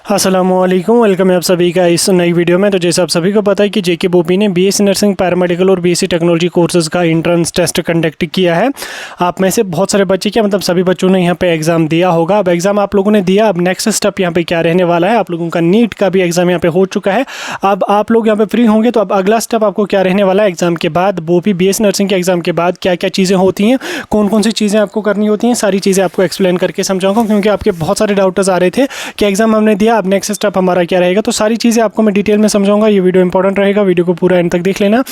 अस्सलामुअलैकुम, वेलकम है आप सभी का इस नई वीडियो में। तो जैसे आप सभी को पता है कि जेके बोपी ने बीएससी नर्सिंग, पैरामेडिकल और बीएससी टेक्नोलॉजी कोर्सेज़ का एंट्रेंस टेस्ट कंडक्ट किया है। आप में से बहुत सारे बच्चे, क्या मतलब सभी बच्चों ने यहाँ पे एग्ज़ाम दिया होगा। अब एग्ज़ाम आप लोगों ने दिया, अब नेक्स्ट स्टेप यहाँ पे क्या रहने वाला है। आप लोगों का नीट का भी एग्ज़ाम यहाँ पे हो चुका है। अब आप लोग यहाँ पे फ्री होंगे, तो अब अगला स्टेप आपको क्या रहने वाला है। एग्ज़ाम के बाद बोपी बीएससी नर्सिंग के एग्ज़ाम के बाद क्या क्या चीज़ें होती हैं, कौन कौन सी चीज़ें आपको करनी होती हैं, सारी चीज़ें आपको एक्सप्लेन करके समझाऊंगा। क्योंकि आपके बहुत सारे डाउटर्स आ रहे थे कि एग्ज़ाम हमने दिया, अब नेक्स्ट स्टेप हमारा क्या रहेगा। तो सारी चीज़ें आपको मैं डिटेल में समझाऊंगा। ये वीडियो इंपॉर्टेंट रहेगा, वीडियो को पूरा एंड तक देख लेना।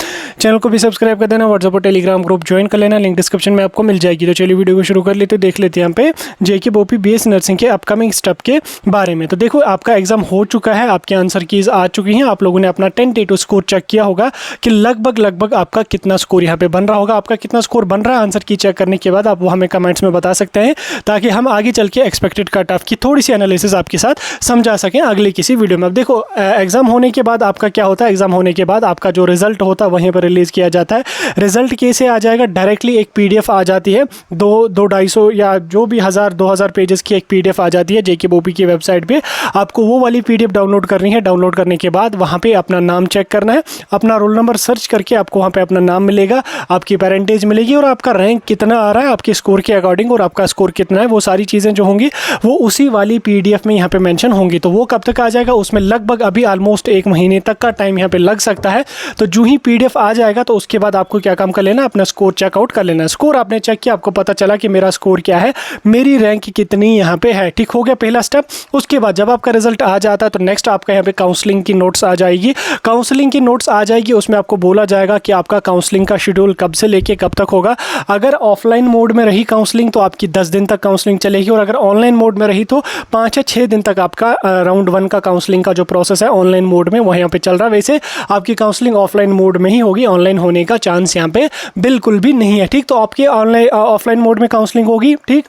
चैनल को भी सब्सक्राइब कर देना, व्हाट्सएप और टेलीग्राम ग्रुप ज्वाइन कर लेना, लिंक डिस्क्रिप्शन में आपको मिल जाएगी। तो चलिए वीडियो को शुरू कर लेते, देख लेते हैं यहाँ पे जेके बोपी बीएससी नर्सिंग के अपकमिंग स्टेप के बारे में। तो देखो, आपका एग्जाम हो चुका है, आपके आंसर कीज आ चुकी हैं। आप लोगों ने अपना टेंटेटिव स्कोर चेक किया होगा कि लगभग आपका कितना स्कोर यहाँ पे बन रहा होगा। आपका कितना स्कोर बन रहा है आंसर की चेक करने के बाद आप वो हमें कमेंट्स में बता सकते हैं, ताकि हम आगे चल के एक्सपेक्टेड कट ऑफ की थोड़ी सी एनालिसिस आपके साथ समझा सकें अगले किसी वीडियो में। अब देखो, एग्जाम होने के बाद आपका क्या होता है। एग्जाम होने के बाद आपका जो रिजल्ट होता है वहीं पर रिलीज किया जाता है। रिजल्ट कैसे आ जाएगा, डायरेक्टली एक पीडीएफ आ जाती है, 200-250 या जो भी 1000-2000 पेजेस की एक पीडीएफ आ जाती है जेके बोपी की वेबसाइट पे। आपको वो वाली पीडीएफ डाउनलोड करनी है। डाउनलोड करने के बाद वहाँ पे अपना नाम चेक करना है, अपना रोल नंबर सर्च करके आपको वहाँ पे अपना नाम मिलेगा, आपकी पेरेंटेज मिलेगी और आपका रैंक कितना आ रहा है आपके स्कोर के अकॉर्डिंग, और आपका स्कोर कितना है, वो सारी चीज़ें जो होंगी वो उसी वाली पीडीएफ में यहाँ पे मेंशन होंगी। तो वो कब तक आ जाएगा, उसमें लगभग अभी ऑलमोस्ट 1 महीने तक का टाइम यहाँ पे लग सकता है। तो जो ही पीडीएफ आ जाएगा तो उसके बाद आपको क्या काम कर लेना, अपना स्कोर चेकआउट कर लेना। स्कोर आपने चेक किया, आपको पता चला कि मेरा स्कोर क्या है, मेरी रैंक कितनी यहाँ पे है। ठीक हो गया पहला स्टेप। उसके बाद जब आपका रिजल्ट आ जाता है तो नेक्स्ट आपका यहाँ पे काउंसलिंग की नोट्स आ जाएगी। काउंसलिंग की नोट्स आ जाएगी, उसमें आपको बोला जाएगा कि आपका काउंसलिंग का शेड्यूल कब से लेके कब तक होगा। अगर ऑफलाइन मोड में रही काउंसलिंग तो आपकी 10 दिन तक काउंसलिंग चलेगी, और अगर ऑनलाइन मोड में रही तो 5 या 6 दिन तक आपका राउंड 1 का काउंसलिंग का जो प्रोसेस है ऑनलाइन मोड में वो यहाँ पे चल रहा है। वैसे आपकी काउंसलिंग ऑफलाइन मोड में ही होगी, ऑनलाइन होने का चांस यहाँ पे बिल्कुल भी नहीं है। ठीक, तो आपकी ऑनलाइन ऑफलाइन मोड में काउंसलिंग होगी। ठीक,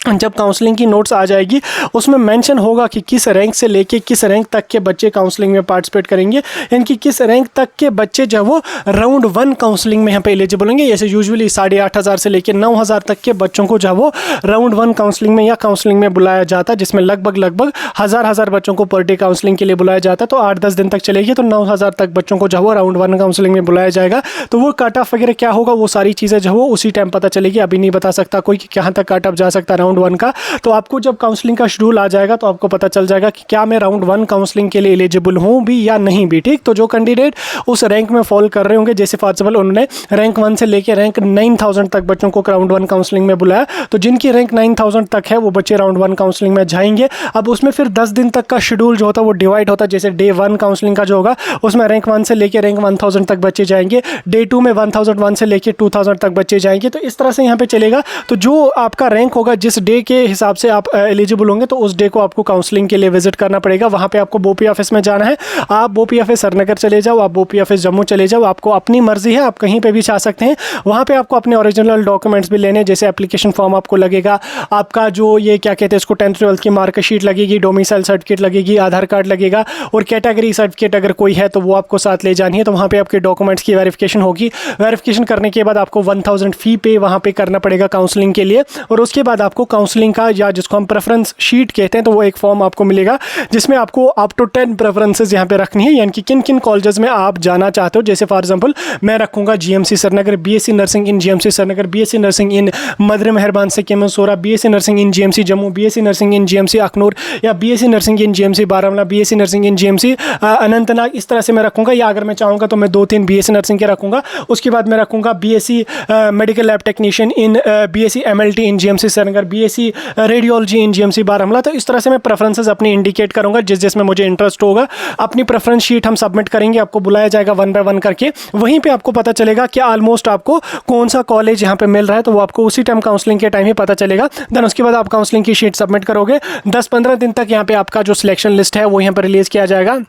जब काउंसलिंग की नोट्स आ जाएगी उसमें मेंशन होगा कि किस रैंक से लेके किस रैंक तक के बच्चे काउंसलिंग में पार्टिसिपेट करेंगे, यानी कि किस रैंक तक के बच्चे जब वो राउंड 1 काउंसलिंग में यहाँ पे एलिजिबल होंगे। जैसे यूजुअली 8500 से लेके 9000 तक के बच्चों को जब वो राउंड 1 काउंसलिंग में या काउंसलिंग में बुलाया जाता है, जिसमें लगभग हजार बच्चों को पर डे काउंसलिंग के लिए बुलाया जाता है। तो 8-10 दिन तक चलेगी, तो 9000 तक बच्चों को जब वो राउंड 1 काउंसलिंग में बुलाया जाएगा तो वो कट ऑफ वगैरह क्या होगा, वो सारी चीज़ें जो वो उसी टाइम पता चलेगी। अभी नहीं बता सकता कोई कि कहाँ तक कट ऑफ जा सकता है राउंड 1 का। तो आपको जब काउंसलिंग का शेड्यूल आ जाएगा तो आपको पता चल जाएगा कि क्या मैं राउंड 1 काउंसलिंग के लिए एलिजिबल हूं भी या नहीं भी। ठीक, तो जो कैंडिडेट उस रैंक में फॉल कर रहे होंगे, जैसे फॉर एग्जाम्पल उन्होंने रैंक 1 से लेकर रैंक 9000 तक बच्चों को राउंड 1 काउंसलिंग में बुलाया, तो जिनकी रैंक 9000 तक है वो बच्चे राउंड 1 काउंसलिंग में जाएंगे। अब उसमें फिर 10 दिन तक का शेड्यूल जो होता है वो डिवाइड होता है। जैसे डे 1 काउंसलिंग का जो होगा उसमें रैंक 1 से लेकर रैंक 1000 तक बच्चे जाएंगे, डे 2 में 1001 से लेकर 2000 तक बच्चे जाएंगे। तो इस तरह से यहाँ पे चलेगा। तो जो आपका रैंक होगा, जिस डे के हिसाब से आप एलिजिबल होंगे, तो उस डे को आपको काउंसलिंग के लिए विजिट करना पड़ेगा। वहां पे आपको बोपी ऑफिस में जाना है। आप बोपी ऑफिस श्रीनगर चले जाओ, आप बोपी ऑफिस जम्मू चले जाओ, आपको अपनी मर्जी है, आप कहीं पे भी जा सकते हैं। वहां पे आपको अपने ओरिजिनल डॉक्यूमेंट्स भी लेने, जैसे एप्लीकेशन फॉर्म आपको लगेगा, आपका जो ये क्या कहते हैं इसको 10th-12th की मार्कशीट लगेगी, डोमिसाइल सर्टिफिकेट लगेगी, आधार कार्ड लगेगा, और कैटेगरी सर्टिफिकेट अगर कोई है तो वो आपको साथ ले जानी है। तो वहाँ पे आपके डॉक्यूमेंट्स की वेरिफिकेशन होगी। वेरिफिकेशन करने के बाद आपको 1000 फी पे वहाँ पे करना पड़ेगा काउंसलिंग के लिए, और उसके बाद आपको काउंसलिंग का, या जिसको हम प्रेफरेंस शीट कहते हैं, तो वो एक फॉर्म आपको मिलेगा जिसमें आपको अप टू 10 प्रेफरेंसेस यहाँ पे रखनी है, यानी कि किन किन कॉलेजेस में आप जाना चाहते हो। जैसे फॉर एग्जांपल मैं रखूंगा GMC Srinagar, BSc nursing in GMC Srinagar, BSc nursing in mother Meharban से केमसोरा, BSc nursing in GMC Jammu, BSc nursing in GMC Akhnoor, या BSc nursing in GMC Baramulla, BSc nursing in GMC Anantnag. इस तरह से मैं रखूंगा, या अगर मैं चाहूँगा तो मैं 2-3 बीएससी नर्सिंग के रखूंगा। उसके बाद मैं रखूंगा बीएससी मेडिकल लैब टेक्नीशियन इन बीएससी एमएलटी इन जीएमसी श्रीनगर, बीएससी रेडियोलॉजी इन जीएमसी बारामूला। तो इस तरह से मैं प्रेफरेंसेस अपनी इंडिकेट करूंगा, जिसमें मुझे इंटरेस्ट होगा। अपनी प्रेफरेंस शीट हम सबमिट करेंगे, आपको बुलाया जाएगा 1 बाय 1 करके। वहीं पे आपको पता चलेगा कि ऑलमोस्ट आपको कौन सा कॉलेज यहाँ पे मिल रहा है, तो वो आपको उसी टाइम काउंसलिंग के टाइम ही पता चलेगा। देन उसके बाद आप काउंसलिंग की शीट सबमिट करोगे। 10-15 दिन तक यहाँ पे आपका जो सिलेक्शन लिस्ट है वो यहाँ पर रिलीज किया जाएगा।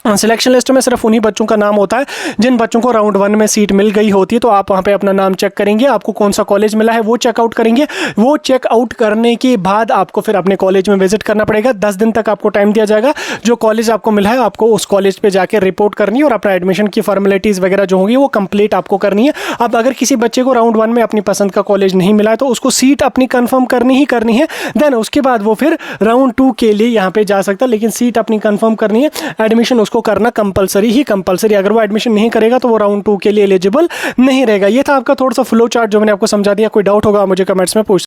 सिलेक्शन लिस्ट में सिर्फ उन्हीं बच्चों का नाम होता है जिन बच्चों को राउंड 1 में सीट मिल गई होती है। तो आप वहाँ पे अपना नाम चेक करेंगे, आपको कौन सा कॉलेज मिला है वो चेकआउट करेंगे। वो चेकआउट करने के बाद आपको फिर अपने कॉलेज में विजिट करना पड़ेगा। 10 दिन तक आपको टाइम दिया जाएगा। जो कॉलेज आपको मिला है आपको उस कॉलेज पर जाकर रिपोर्ट करनी है और अपना एडमिशन की फॉर्मेलिटीज़ वगैरह जो होंगी वो कंप्लीट आपको करनी है। अब अगर किसी बच्चे को राउंड 1 में अपनी पसंद का कॉलेज नहीं मिला है तो उसको सीट अपनी कन्फर्म करनी ही करनी है। देन उसके बाद वो फिर राउंड 2 के लिए यहाँ पे जा सकता है, लेकिन सीट अपनी कन्फर्म करनी है। एडमिशन उसको करना कंपलसरी। अगर वो एडमिशन नहीं करेगा तो वो राउंड 2 के लिए एलिजिबल नहीं रहेगा। ये था आपका थोड़ा सा फ्लो चार्ट जो मैंने आपको समझा दिया। कोई डाउट होगा मुझे कमेंट्स में पूछ